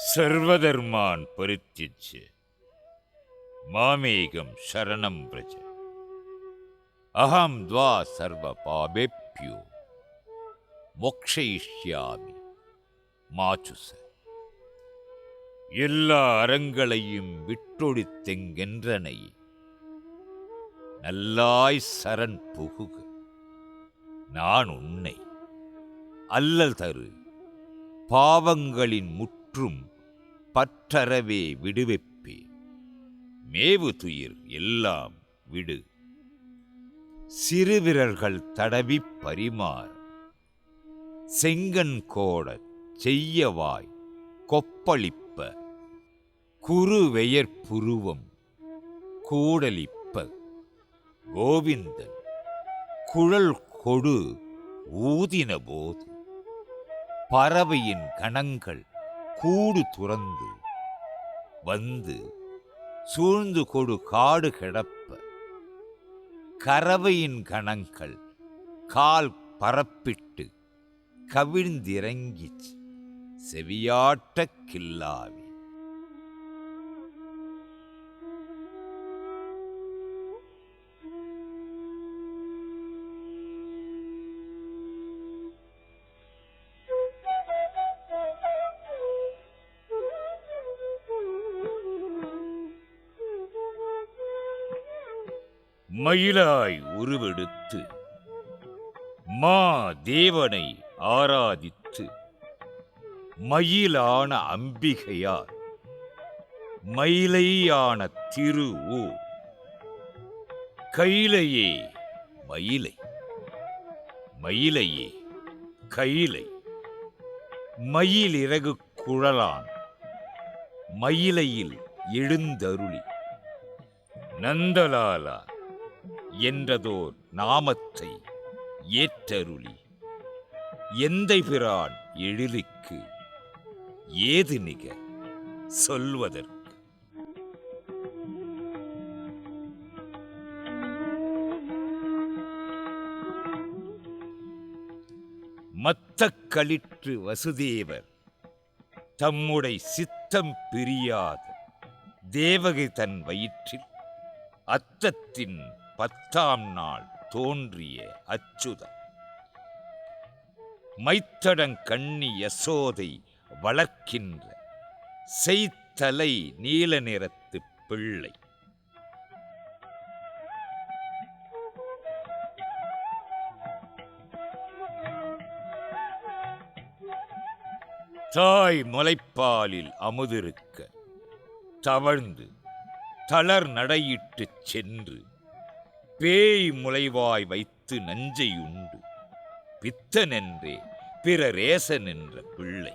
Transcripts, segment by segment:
सर्वधर्मान् परित्यज्य मामेकं शरणं व्रज अहं द्वा सर्वपापेभ्यो மோக்ஷயிஷ்யாமி மாச்சுச. எல்லா அறங்களையும் விட்டொழித்தெங்கென்றனை நல்லாய் சரண் புகுக. நான் உன்னை அல்லல் தரு பாவங்களின் முற்றும் பற்றறவே விடுவிப்பே. மேவு துயிர் எல்லாம் விடு சிறுவிரல்கள் தடவி பரிமாற. செங்கன் கோடச் செய்யவாய் கொப்பளிப்ப குறுவெயற் புருவம் கூடலிப்ப. கோவிந்தன் குழல் கொடு ஊதின போது பறவையின் கணங்கள் கூடு துறந்து வந்து சூழ்ந்து கொடு காடு கிடப்ப. கறவையின் கணங்கள் கால் பரப்பிட்டு கவிழ்ந்திறங்கி செவியாட்டக் கில்லாவி. மயிலாய் உருவெடுத்து மா தேவனை ஆராதித்து மயிலான அம்பிகையார் மயிலையான திரு ஊர். கைலையே மயிலை மயிலையே கைலை. மயிலிறகு குழலான் மயிலையில் எழுந்தருளி நந்தலாலா என்றதோர் நாமத்தை ஏற்றருளி எந்தை பிரான் எழிலுக்கு ஏது நிகர் சொல்வதற்கு. மத்தக்களிற்று வசுதேவர் தம்முடை சித்தம் பிரியாத தேவகை தன் வயிற்றில் அத்தத்தின் 10ஆம் நாள் தோன்றிய அச்சுதன். மைத்தடங்கண்ணி யசோதை வளர்க்கின்ற செய்தலை நீல நிறத்து பிள்ளை. தாய் முலைப்பாலில் அமுதிருக்க தவழ்ந்து தளர் நடையிட்டுச் சென்று பேய் முளைவாய் வைத்து நஞ்சையுண்டு பித்தனென்றே பிறரேசனென்ற பிள்ளை.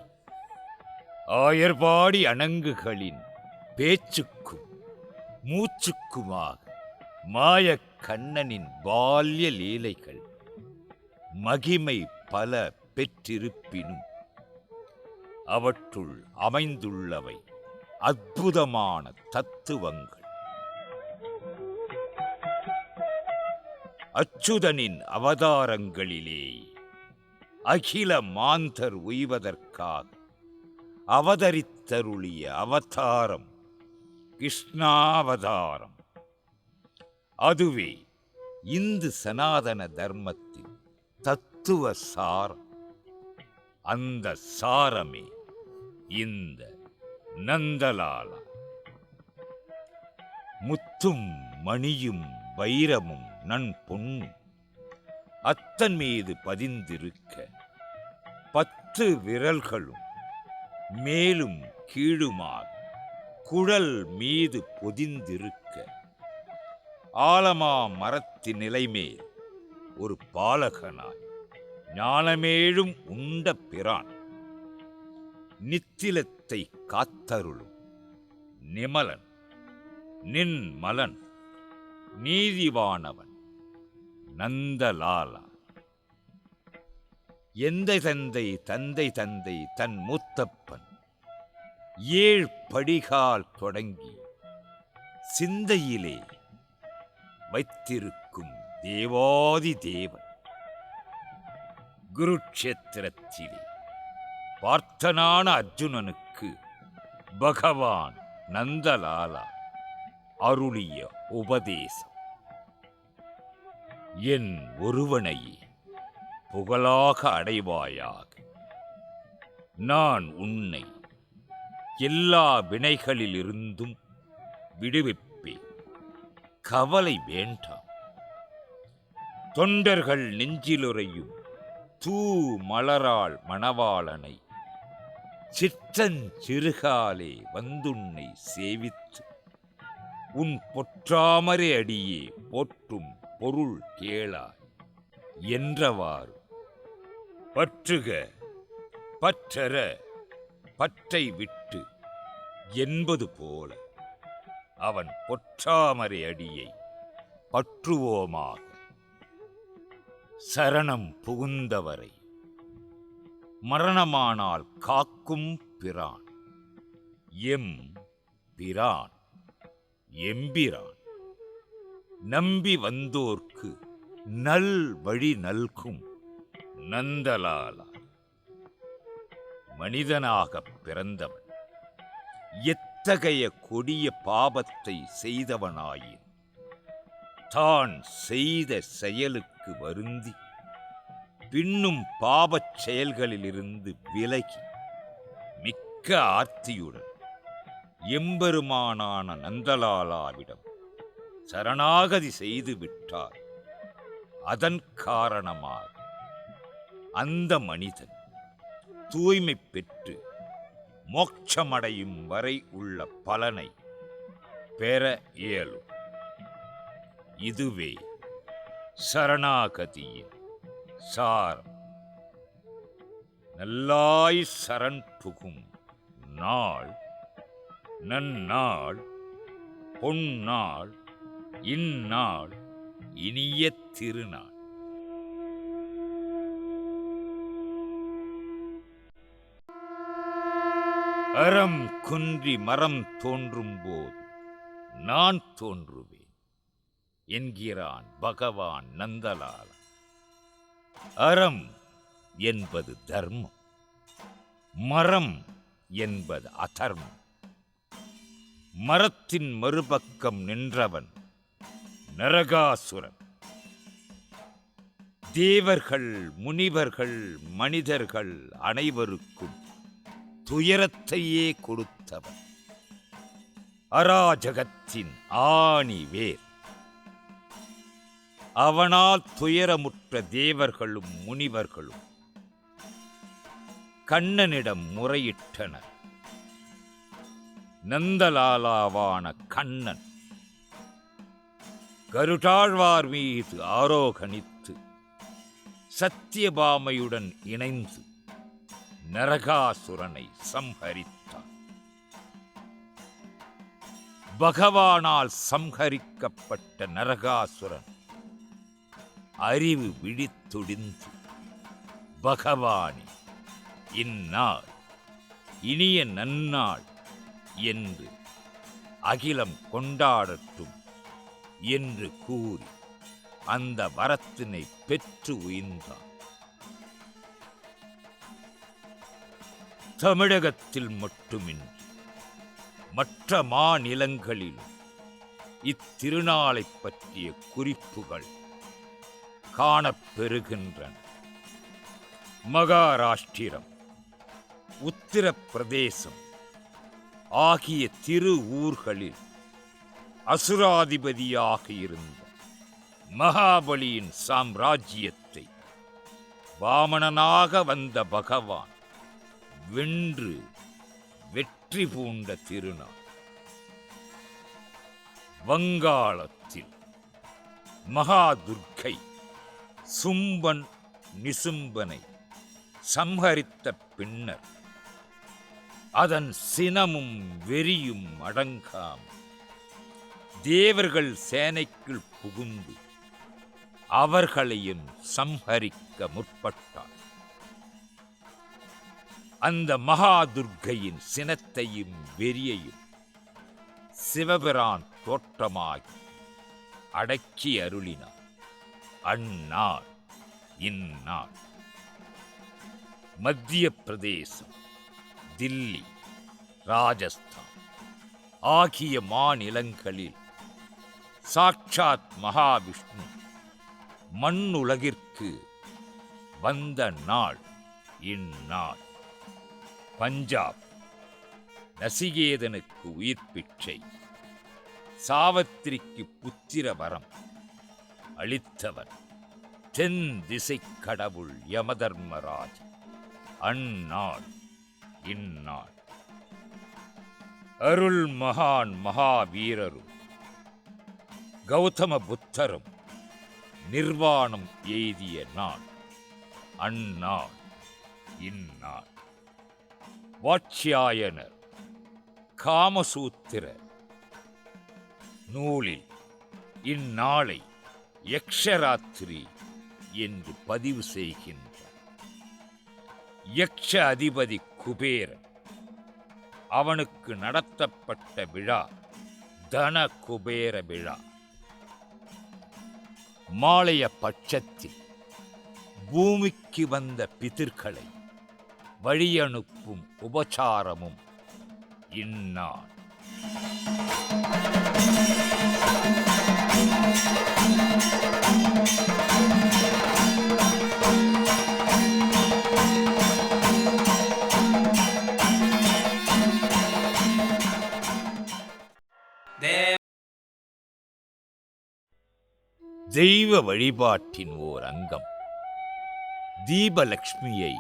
ஆயர்பாடி அணங்குகளின் பேச்சுக்கும் மூச்சுக்குமாக மாயக் கண்ணனின் பால்ய லீலைகள் மகிமை பல பெற்றிருப்பினும் அவற்றுள் அமைந்துள்ளவை அற்புதமான தத்துவங்கள். அச்சுதனின் அவதாரங்களிலே அகில மாந்தர் உய்வதற்காக அவதரித்தருளிய அவதாரம் கிருஷ்ணாவதாரம். அதுவே இந்து சனாதன தர்மத்தின் தத்துவ சாரம். அந்த சாரமே இந்த நந்தலாலா. முத்தும் மணியும் வைரமும் நன் பொன்னும் அத்தன் மீது பதிந்திருக்க 10 விரல்களும் மேலும் கீழுமாக குழல் மீது பொதிந்திருக்க ஆலமா மரத்தின் நிலைமேல் ஒரு பாலகனாய் ஞானமேழும் உண்ட பிரான். நித்திலத்தை காத்தருளும் நிமலன் நின் மலன் நீதிவானவன் நந்தலாலா. எந்தை தந்தை தந்தை தந்தை தன் மூத்தப்பன் 7 படிகால் தொடங்கி சிந்தையிலே வைத்திருக்கும் தேவாதி தேவன். குருட்சேத்திரத்திலே பார்த்தனான அர்ஜுனனுக்கு பகவான் நந்தலாலா அருளிய உபதேசம். என் ஒருவனையே புகழாக அடைவாயாக. நான் உன்னை எல்லா வினைகளிலிருந்தும் விடுவிப்பேன். கவலை வேண்டாம். தொண்டர்கள் நெஞ்சிலுறையும் தூ மலராள் மணவாளனை சிற்றஞ்சிறுகாலே வந்துன்னை சேவித்து உன் பொற்றாமரை அடியே போற்றும் பொருள் கேளாய் என்றவாறு பற்றுக பற்றற பற்றை விட்டு என்பது போல அவன் பொற்றாமரை அடியை பற்றுவோமாக. சரணம் புகுந்தவரை மரணமானால் காக்கும் பிரான் எம் பிரான் எம்பிரான். நம்பி வந்தோர்க்கு நல் வழி நல்கும் நந்தலாலா. மனிதனாகப் பிறந்தவன் எத்தகைய கொடிய பாபத்தை செய்தவனாயின் தான் செய்த செயலுக்கு வருந்தி பின்னும் பாபச் செயல்களிலிருந்து விலகி மிக்க ஆர்த்தியுடன் எம்பெருமானான நந்தலாலாவிடம் சரணாகதி செய்து விட்டார். அதன் காரணமாக அந்த மனிதன் தூய்மை பெற்று மோட்சமடையும் வரை உள்ள பலனை பெற இயலும். இதுவே சரணாகதியின் சாரம். நல்லாய் சரண் புகும் நாள் நன்னாள் பொன்னாள் இந்நாள் இனிய திருநாள். அறம் குன்றி மரம் தோன்றும் போது நான் தோன்றுவேன் என்கிறான் பகவான் நந்தலாலா. அறம் என்பது தர்மம், மரம் என்பது அதர்மம். மரத்தின் மறுபக்கம் நின்றவன் நரகாசுரன். தேவர்கள், முனிவர்கள், மனிதர்கள் அனைவருக்கும் துயரத்தையே கொடுத்தவன். அராஜகத்தின் ஆணி வேர். அவனால் துயரமுற்ற தேவர்களும் முனிவர்களும் கண்ணனிடம் முறையிட்டனர். நந்தலாலாவான கண்ணன் கருடாழ்வார் மீது ஆரோகணித்து சத்தியபாமையுடன் இணைந்து நரகாசுரனை சம்ஹரித்தார். பகவானால் சம்ஹரிக்கப்பட்ட நரகாசுரன் அறிவு விழித்துடிந்து, பகவானே, இந்நாள் இனிய நன்னாள் என்று அகிலம் கொண்டாடட்டும் என்று கூறி அந்த வரத்தினை பெற்று உயிர்ந்தான். தமிழகத்தில் மட்டுமின்றி மற்ற மாநிலங்களிலும் இத்திருநாளைப் பற்றிய குறிப்புகள் காணப்பெறுகின்றன. மகாராஷ்டிரம், உத்தரப்பிரதேசம் ஆகிய திரு ஊர்களில் அசுராதிபதியாக இருந்த மகாபலியின் சாம்ராஜ்யத்தை வாமனனாக வந்த பகவான் வென்று வெற்றி பூண்ட திருநாள். வங்காளத்தில் மகாதுர்க்கை சும்பன் நிசும்பனை சம்ஹரித்த பின்னர் அதன் சினமும் வெறியும் அடங்காம் தேவர்கள் சேனைக்குள் புகுந்து அவர்களையும் சம்ஹரிக்க முற்பட்டார். அந்த மகாதுர்க்கையின் சினத்தையும் வெறியையும் சிவபிரான் தோற்றமாகி அடக்கி அருளினார். அந்நாள் இந்நாள். மத்திய பிரதேசம், தில்லி, ராஜஸ்தான் ஆகிய மாநிலங்களில் சாட்சாத் மகாவிஷ்ணு மண்ணுலகிற்கு வந்த நாள் இந்நாள். பஞ்சாப் நசிகேதனுக்கு உயிர் பிச்சை, சாவத்திரிக்கு புத்திர வரம் அளித்தவர் தென் திசை கடவுள் யமதர்மராஜ். அந்நாள் இந்நாள். அருள் மகான் மகாவீரரும் கௌதம புத்தரும் நிர்வாணம் எய்திய நாள். அந்நாள் இந்நாள். வாட்சியாயனர் காமசூத்திர நூலில் இந்நாளை யக்ஷராத்திரி என்று பதிவு செய்கின்றார். யக்ஷ அதிபதி குபேரன், அவனுக்கு நடத்தப்பட்ட விழா தன குபேர விழா. மாலைய பட்சத்தில் பூமிக்கு வந்த பிதிர்களை வழியனுப்பும் உபசாரமும் இந்நாள். தெய்வ வழிபாட்டின் ஓர் அங்கம் தீபலக்ஷ்மியை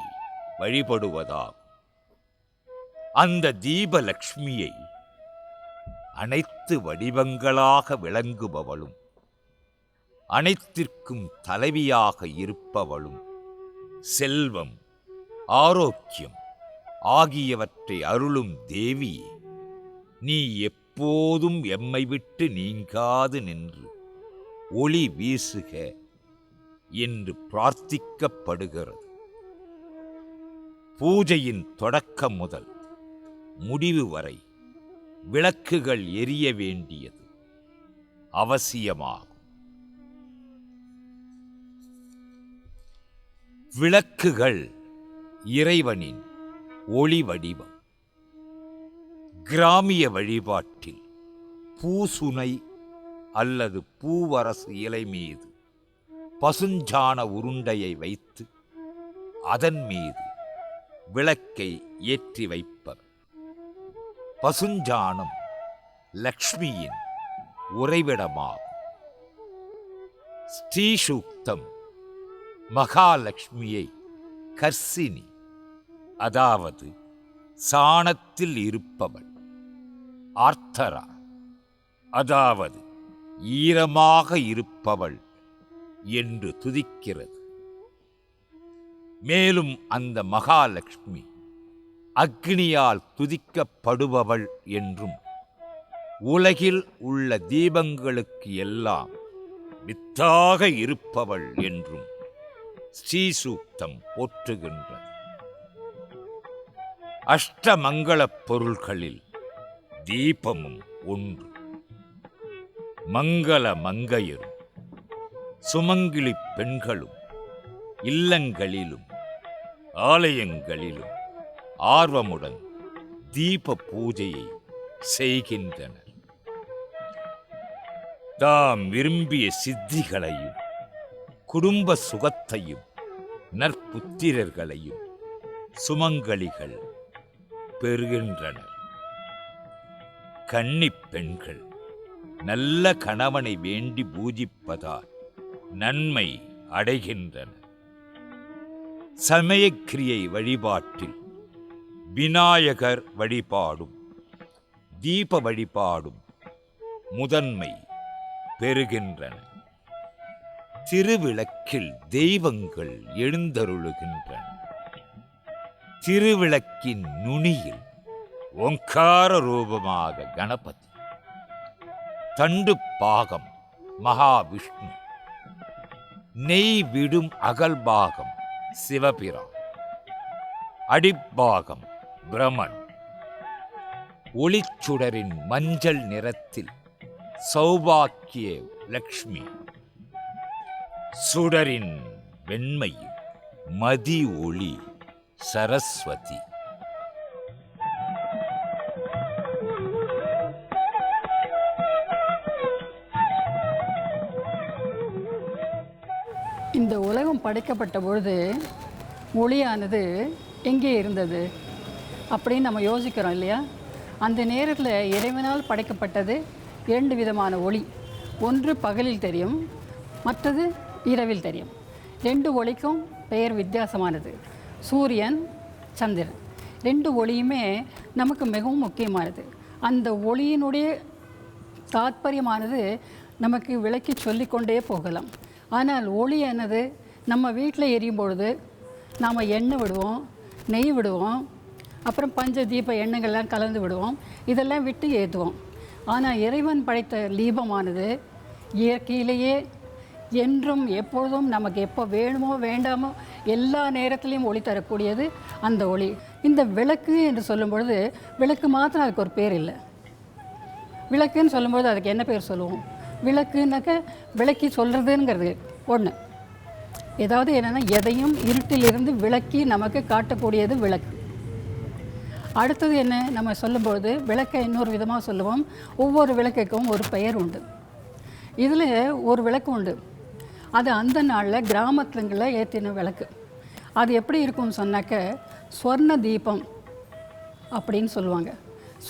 வழிபடுவதாகும். அந்த தீபலக்ஷ்மியை அனைத்து வடிவங்களாக விளங்குபவளும் அனைத்திற்கும் தலைவியாக இருப்பவளும் செல்வம், ஆரோக்கியம் ஆகியவற்றை அருளும் தேவியே, நீ எப்போதும் எம்மை விட்டு நீங்காது நின்று ஒளி வீசுக என்று பிரார்த்திக்கப்படுகிறது. பூஜையின் தொடக்கம் முதல் முடிவு வரை விளக்குகள் எரிய வேண்டியது அவசியமாகும். விளக்குகள் இறைவனின் ஒளி வடிவம். கிராமிய வழிபாட்டில் பூசுனை அல்லது பூவரசு இலை மீது பசுஞ்சாண உருண்டையை வைத்து அதன் மீது விளக்கை ஏற்றி வைப்பர். பசுஞ்சாணம் லக்ஷ்மியின் உறைவிடமாகும். ஸ்ரீசூக்தம் மகாலட்சுமியை கர்சினி, அதாவது சாணத்தில் இருப்பவள், ஆர்த்தரா, அதாவது ஈரமாக இருப்பவள் என்று துதிக்கிறது. மேலும் அந்த மகாலட்சுமி அக்னியால் துதிக்கப்படுபவள் என்றும் உலகில் உள்ள தீபங்களுக்கு எல்லாம் வித்தாக இருப்பவள் என்றும் ஸ்ரீசூக்தம் போற்றுகின்றது. அஷ்டமங்களப் பொருள்களில் தீபமும் ஒன்று. மங்கள மங்கையரும் சுமங்கிலி பெண்களும் இல்லங்களிலும் ஆலயங்களிலும் ஆர்வமுடன் தீப பூஜையை செய்கின்றனர். தாம் விரும்பிய சித்திகளையும் குடும்ப சுகத்தையும் நற்புத்திரர்களையும் சுமங்கலிகள் பெறுகின்றனர். கன்னிப் பெண்கள் நல்ல கணவனை வேண்டி பூஜிப்பதால் நன்மை அடைகின்றனர். சமயக்கிரியை வழிபாட்டில் விநாயகர் வழிபாடும் தீப வழிபாடும் முதன்மை பெறுகின்றன. திருவிளக்கில் தெய்வங்கள் எழுந்தருளுகின்றன. திருவிளக்கின் நுனியில் ஓங்கார ரூபமாக கணபதி, தண்டு பாகம் மகாவிஷ்ணு, நெய் விடும் அகல் பாகம் சிவபிரான், அடிப்பாகம் பிரமன், ஒளிச்சுடரின் மஞ்சள் நிறத்தில் சௌபாக்கிய லக்ஷ்மி, சுடரின் வெண்மையில் மதி ஒளி சரஸ்வதி. இந்த உலகம் படைக்கப்பட்ட பொழுது ஒளியானது எங்கே இருந்தது அப்படின்னு நம்ம யோசிக்கிறோம் இல்லையா? அந்த நேரத்தில் இறைவனால் படைக்கப்பட்டது 2 விதமான ஒளி. ஒன்று பகலில் தெரியும், மற்றது இரவில் தெரியும். 2 ஒளிக்கும் பெயர் வித்தியாசமானது. சூரியன், சந்திரன். 2 ஒளியுமே நமக்கு மிகவும் முக்கியமானது. அந்த ஒளியினுடைய தாத்பரியமானது நமக்கு விளக்கி சொல்லிக்கொண்டே போகலாம். ஆனால் ஒளி என்னது? நம்ம வீட்டில் எரியும் பொழுது நாம் எண்ணெய் விடுவோம், நெய் விடுவோம், அப்புறம் பஞ்ச தீப எண்ணெய்கள்லாம் கலந்து விடுவோம், இதெல்லாம் விட்டு ஏற்றுவோம். ஆனால் இறைவன் படைத்த தீபமானது இயற்கையிலேயே என்றும் எப்பொழுதும் நமக்கு எப்போ வேணுமோ வேண்டாமோ எல்லா நேரத்துலையும் ஒளி தரக்கூடியது அந்த ஒளி. இந்த விளக்கு என்று சொல்லும் பொழுது விளக்கு மாத்திரம் அதுக்கு ஒரு பேர் இல்லை. விளக்குன்னு சொல்லும்போது அதுக்கு என்ன பேர் சொல்லுவோம்? விளக்குனாக்க விளக்கி சொல்கிறதுங்கிறது ஒன்று. ஏதாவது என்னென்னா எதையும் இருட்டிலிருந்து விளக்கி நமக்கு காட்டக்கூடியது விளக்கு. அடுத்தது என்ன நம்ம சொல்லும்பொழுது விளக்கை இன்னொரு விதமாக சொல்லுவோம். ஒவ்வொரு விளக்குக்கும் ஒரு பெயர் உண்டு. இதில் ஒரு விளக்கு உண்டு, அது அந்த நாளில் கிராமத்துங்களில் ஏற்றின விளக்கு. அது எப்படி இருக்கும்னு சொன்னாக்க சொர்ண தீபம் அப்படின்னு சொல்லுவாங்க.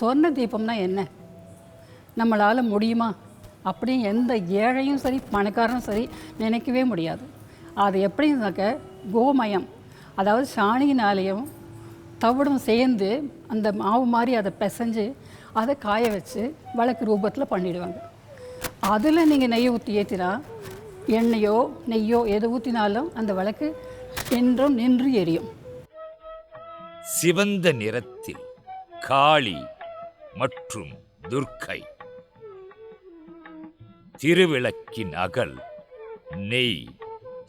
சொர்ண தீபம்னா என்ன? நம்மளால் முடியுமா அப்படின்னு எந்த ஏழையும் சரி பணக்காரனும் சரி நினைக்கவே முடியாது. அது எப்படின்னாக்க கோமயம், அதாவது சாணியினாலேயும் தவிடும் சேர்ந்து அந்த மாவு மாதிரி அதை பிசைஞ்சு அதை காய வச்சு விளக்கு ரூபத்தில் பண்ணிடுவாங்க. அதில் நீங்கள் நெய் ஊற்றி ஏற்றினா எண்ணெயோ நெய்யோ எது ஊற்றினாலும் அந்த விளக்கு என்றும் நின்று எரியும். சிவந்த நிறத்தில் காளி மற்றும் துர்க்கை. திருவிளக்கின் அகல், நெய்,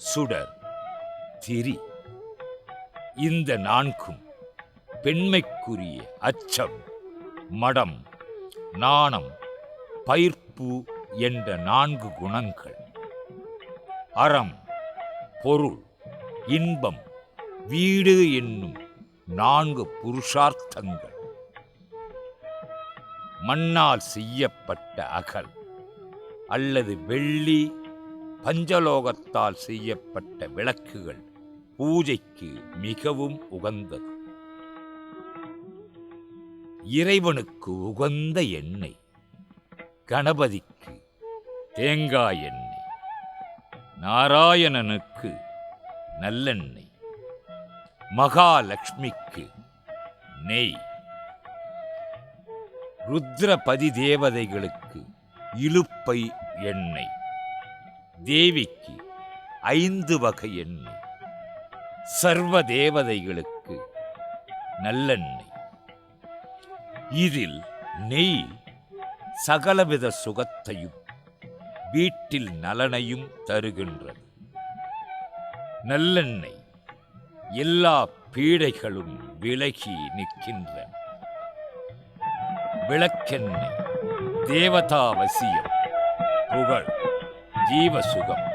சுடர், திரி. இந்த 4ம் பெண்மைக்குரிய அச்சம், மடம், நாணம், பயிர்ப்பு என்ற 4 குணங்கள். அறம், பொருள், இன்பம், வீடு என்னும் 4 புருஷார்த்தங்கள். மண்ணால் செய்யப்பட்ட அகல் அல்லது வெள்ளி, பஞ்சலோகத்தால் செய்யப்பட்ட விளக்குகள் பூஜைக்கு மிகவும் உகந்தது. இறைவனுக்கு உகந்த எண்ணெய், கணபதிக்கு தேங்காய் எண்ணெய், நாராயணனுக்கு நல்லெண்ணெய், மகாலட்சுமிக்கு நெய், ருத்ரபதி தேவதைகளுக்கு இலுப்பை எண்ணெய், தேவிக்கு 5 வகை எண்ணெய், சர்வ தேவதைகளுக்கு நல்லெண்ணெய். இதில் நெய் சகலவித சுகத்தையும் வீட்டில் நலனையும் தருகின்றது. நல்லெண்ணெய் எல்லா பீடைகளும் விலகி நிற்கின்றன. விளக்கெண்ணெய் தேவதாவசியம், புகழ், ஜீவசுகம்,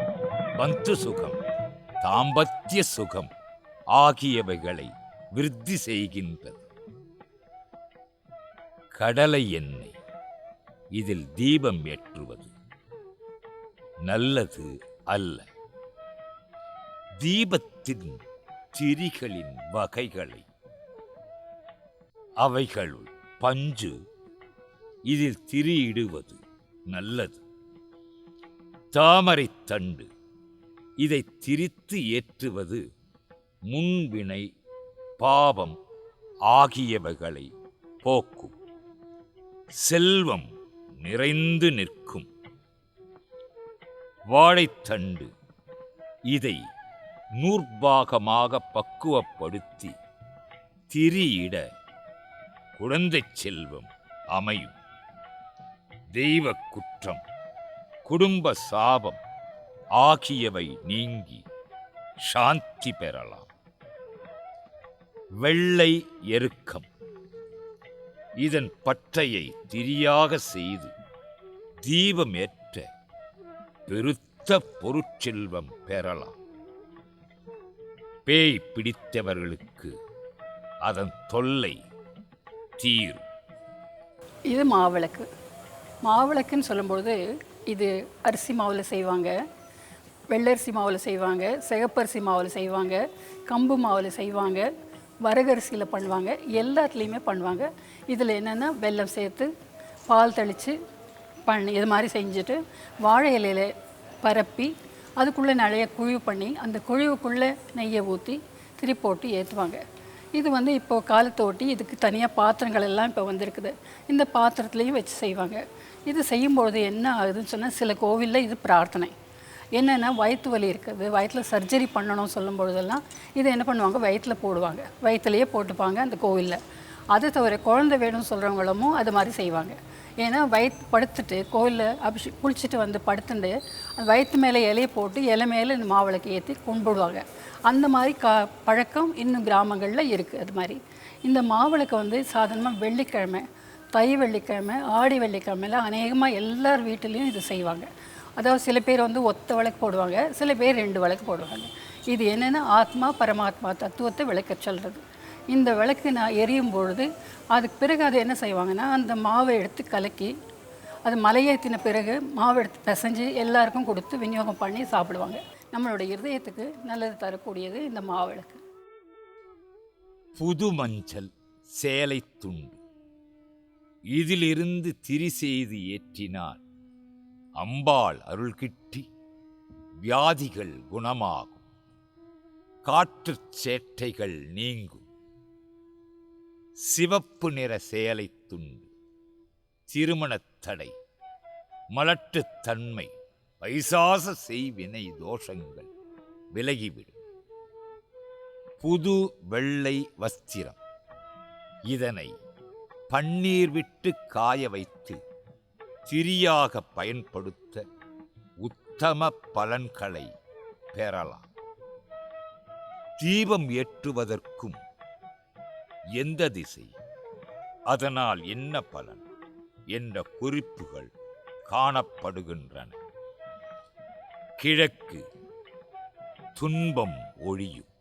பந்து சுகம், தாம்பத்திய சுகம் ஆகியவைகளை விருத்தி செய்கின்றது. கடலை எண்ணெய், இதில் தீபம் ஏற்றுவது நல்லது அல்ல. தீபத்தின் திரிகளின் வகைகளை, அவைகளுள் பஞ்சு, இதில் திரியிடுவது நல்லது. தாமரை தண்டு, இதை திரித்து ஏற்றுவது முன்வினை, பாவம் ஆகியவைகளை போக்கும். செல்வம் நிறைந்து நிற்கும். வாழைத்தண்டு, இதை நூற்பாகமாக பக்குவப்படுத்தி திரியிட குழந்தை செல்வம் அமையும். தெய்வ குற்றம், குடும்ப சாபம் ஆகியவை நீங்கி சாந்தி பெறலாம். வெள்ளை எருக்கம், இதன் பட்டையை திரியாக செய்து தீபம் ஏற்ற பெருத்த பொருட்செல்வம் பெறலாம். பேய் பிடித்தவர்களுக்கு அதன் தொல்லை தீரும். இது மாவிளக்கு. மாவிளக்குன்னு சொல்லும்பொழுது இது அரிசி மாவில் செய்வாங்க. வெள்ளரிசி மாவில் செய்வாங்க, சிகப்பரிசி மாவில் செய்வாங்க, கம்பு மாவில் செய்வாங்க, வரகரிசியில் பண்ணுவாங்க, எல்லாத்துலேயுமே பண்ணுவாங்க. இதில் என்னென்னா வெல்லம் சேர்த்து பால் தெளித்து இது மாதிரி செஞ்சுட்டு வாழை இலையில் பரப்பி அதுக்குள்ளே நிறைய குழிவு பண்ணி அந்த குழிவுக்குள்ளே நெய்யை ஊற்றி திரி போட்டு ஏற்றுவாங்க. இது இப்போது காலத்தை ஒட்டி இதுக்கு தனியாக பாத்திரங்கள் எல்லாம் இப்போ வந்திருக்குது. இந்த பாத்திரத்துலேயும் வச்சு செய்வாங்க. இது செய்யும்பொழுது என்ன ஆகுதுன்னு சொன்னால், சில கோவிலில் இது பிரார்த்தனை என்னென்னா, வயிற்று வலி இருக்குது, வயிற்றில் சர்ஜரி பண்ணணும் சொல்லும் பொழுதெல்லாம் இதை என்ன பண்ணுவாங்க, வயிற்றில் போடுவாங்க, வயிற்றுலையே போட்டுப்பாங்க அந்த கோவிலில். அது தவிர குழந்தை வேணும்னு சொல்கிறவங்களும் அது மாதிரி செய்வாங்க. ஏன்னா படுத்துட்டு கோவிலில் குளிச்சுட்டு படுத்துட்டு அந்த வயிற்று மேலே இலையை போட்டு இலை மேலே இந்த மாவிளக்கு ஏற்றி கும்பிடுவாங்க. அந்த மாதிரி பழக்கம் இன்னும் கிராமங்களில் இருக்குது. அது மாதிரி இந்த மாவிளக்கு சாதாரணமாக வெள்ளிக்கிழமை, தை வெள்ளிக்கிழமை, ஆடி வெள்ளிக்கிழமையில் அநேகமாக எல்லார் வீட்டிலையும் இது செய்வாங்க. அதாவது சில பேர் ஒத்த விளக்கு போடுவாங்க, சில பேர் 2 விளக்கு போடுவாங்க. இது என்னென்னா ஆத்மா பரமாத்மா தத்துவத்தை விளக்க சொல்கிறது. இந்த விளக்கு நான் எரியும் பொழுது அதுக்கு பிறகு அதை என்ன செய்வாங்கன்னா, அந்த மாவை எடுத்து கலக்கி அது மலையேற்றின பிறகு மாவு எடுத்து பிசைஞ்சு எல்லாருக்கும் கொடுத்து விநியோகம் பண்ணி சாப்பிடுவாங்க. நம்மளுடைய இருதயத்துக்கு நல்லது தரக்கூடியது இந்த மாவிளக்கு. புது மஞ்சள் சேலை துண்டு இதிலிருந்து திரி செய்து ஏற்றினால் அம்பாள் அருள் கிட்டி வியாதிகள் குணமாகும், காற்றுச் சேட்டைகள் நீங்கும். சிவப்பு நிற சேலை துண்டு திருமணத் தடை, மலட்டுத்தன்மை, பைசாச செய்வினை தோஷங்கள் விலகிவிடும். புது வெள்ளை வஸ்திரம் இதனை பன்னீர் விட்டு காய வைத்து திரியாக பயன்படுத்த உத்தம பலன்களை பெறலாம். தீபம் ஏற்றுவதற்கும் எந்த திசை, அதனால் என்ன பலன் என்ற குறிப்புகள் காணப்படுகின்றன. கிழக்கு துன்பம் ஒழியும்,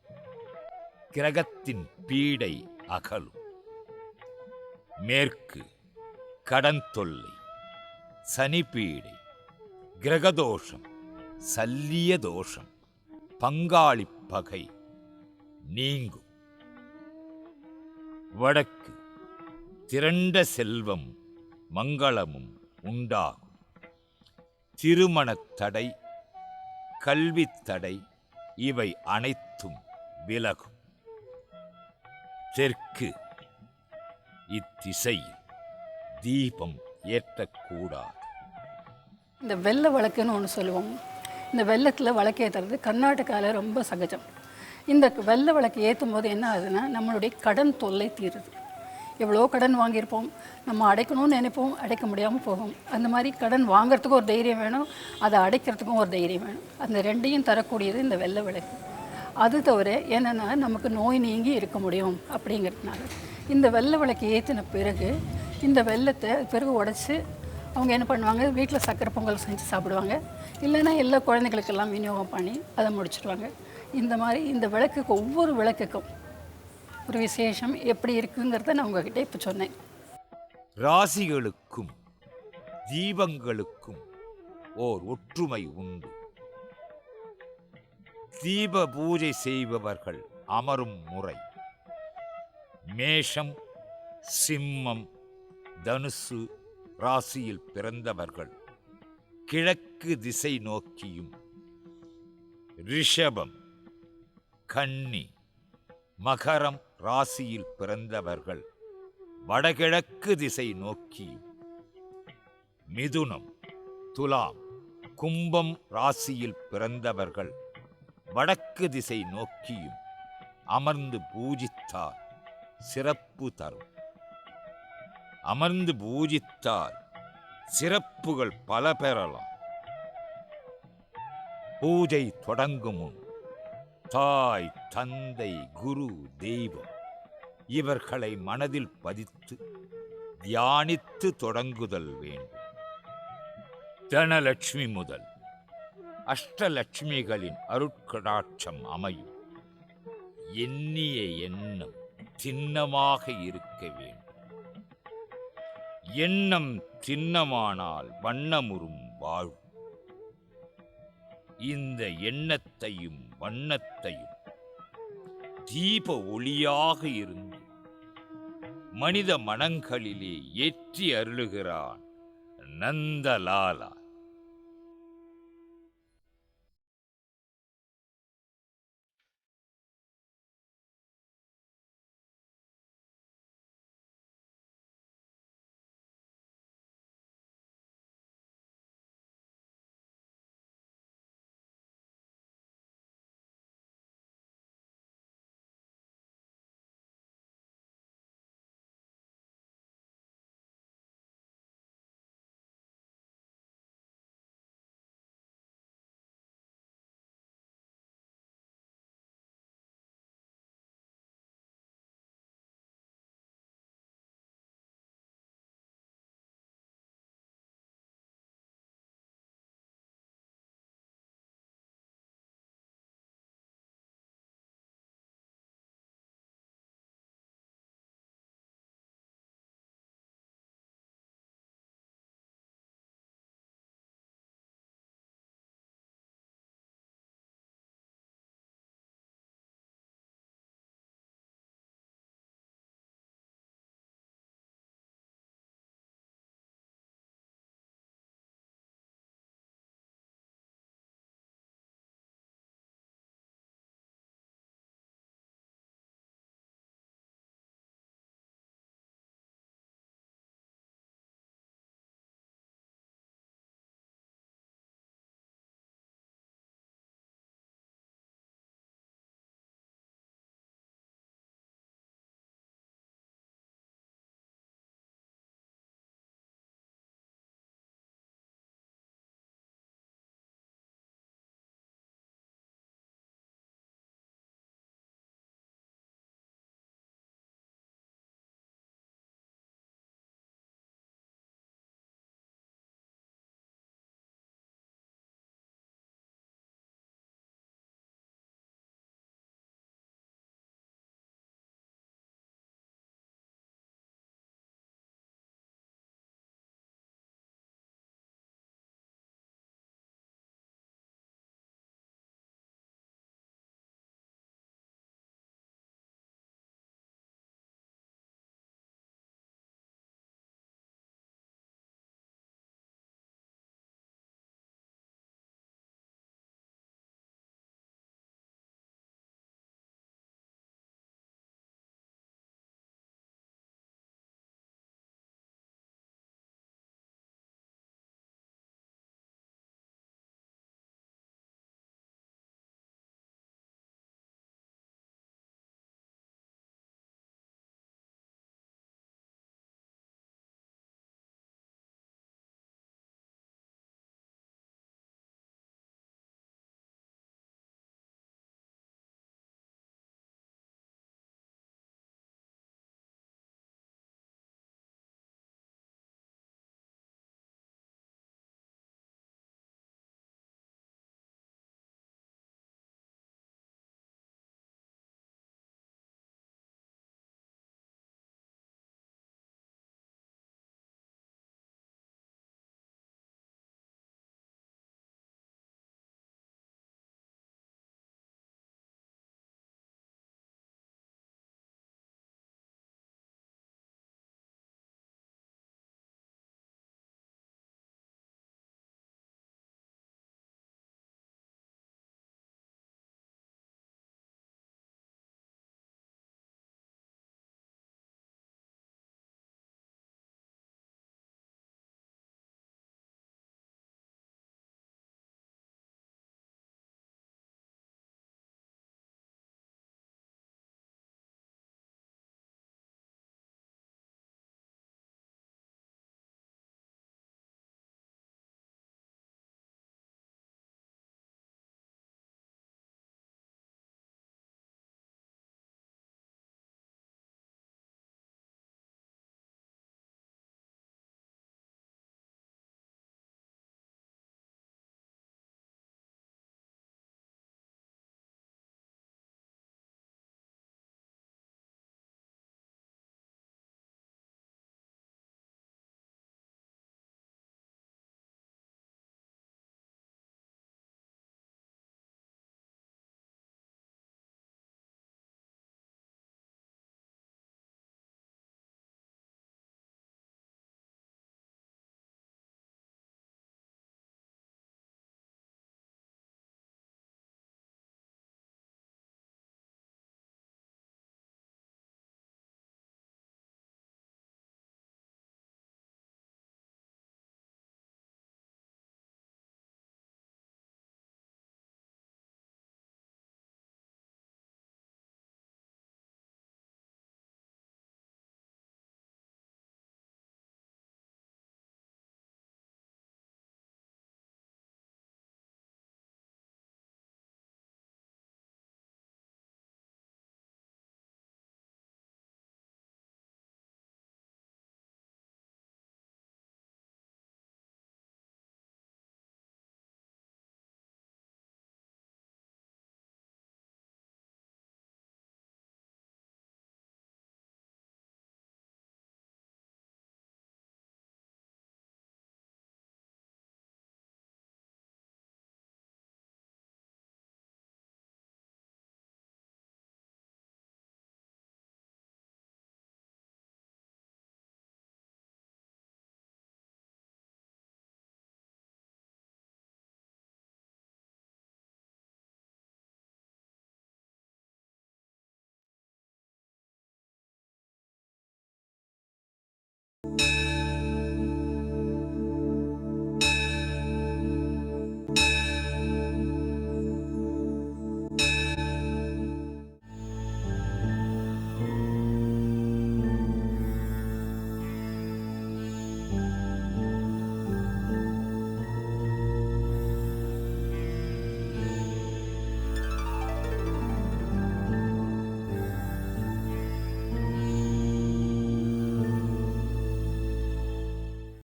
கிரகத்தின் பீடை அகலும். மேற்கு கடன் தொல்லை, சனி பீடை, கிரகதோஷம், சல்லிய தோஷம், பங்காளி பகை நீங்கும். வடக்கு திரண்ட செல்வம் மங்களமும் உண்டாகும். திருமணத் தடை, கல்வித் தடை இவை அனைத்தும் விலகும். தெற்கு இத்திசையில் தீபம் ஏற்றக்கூடாது. இந்த வெள்ளை விளக்குன்னு ஒன்று சொல்லுவோம். இந்த வெள்ளத்தில் விளக்கு ஏற்றுறது கர்நாடகாவில் ரொம்ப சகஜம். இந்த வெள்ளை விளக்கு ஏற்றும் போது என்ன ஆகுதுன்னா, நம்மளுடைய கடன் தொல்லை தீருது. எவ்வளோ கடன் வாங்கியிருப்போம், நம்ம அடைக்கணும்னு நினைப்போம், அடைக்க முடியாமல் போகும். அந்த மாதிரி கடன் வாங்கிறதுக்கும் ஒரு தைரியம் வேணும், அதை அடைக்கிறதுக்கும் ஒரு தைரியம் வேணும். அந்த ரெண்டையும் தரக்கூடியது இந்த வெள்ளை விளக்கு. அது தவிர என்னென்னா, நமக்கு நோய் நீங்கி இருக்க முடியும் அப்படிங்கிறதுனால இந்த வெள்ளை விளக்கு ஏற்றின பிறகு இந்த வெள்ளத்தை பிறகு உடச்சி அவங்க என்ன பண்ணுவாங்க, வீட்டில் சக்கரை பொங்கல் செஞ்சு சாப்பிடுவாங்க. இல்லைன்னா எல்லா குழந்தைகளுக்கெல்லாம் விநியோகம் பண்ணி அதை முடிச்சிடுவாங்க. இந்த மாதிரி இந்த விளக்குக்கு ஒவ்வொரு விளக்குக்கும் ஒரு விசேஷம் எப்படி இருக்குங்கிறத நான் உங்ககிட்ட இப்போ சொன்னேன். ராசிகளுக்கும் தீபங்களுக்கும் ஓர் ஒற்றுமை உண்டு. தீப பூஜை செய்பவர்கள் அமரும் முறை மேஷம், சிம்மம், தனுசு ராசியில் பிறந்தவர்கள் கிழக்கு திசை நோக்கியும், ரிஷபம், கன்னி, மகரம் ராசியில் பிறந்தவர்கள் வடகிழக்கு திசை நோக்கியும், மிதுனம், துலாம், கும்பம் ராசியில் பிறந்தவர்கள் வடக்கு திசை நோக்கியும் அமர்ந்து பூஜித்தார் சிறப்பு தரும். அமர்ந்து பூஜித்தால் சிறப்புகள் பல பெறலாம். பூஜை தொடங்கும் முன் தாய், தந்தை, குரு, தெய்வம் இவர்களை மனதில் பதித்து தியானித்து தொடங்குதல் வேண்டும். தனலட்சுமி முதல் அஷ்டலட்சுமிகளின் அருட்கடாட்சம் அமையும். எண்ணிய எண்ணம் திண்ணமாக இருக்க வேண்டும். எண்ணம் திண்ணமானால் வண்ணமுறும் வாழ்வு. இந்த எண்ணத்தையும் வண்ணத்தையும் தீப ஒளியாக இருந்து மனித மனங்களிலே ஏற்றி அருளுகிறான் நந்தலாலா.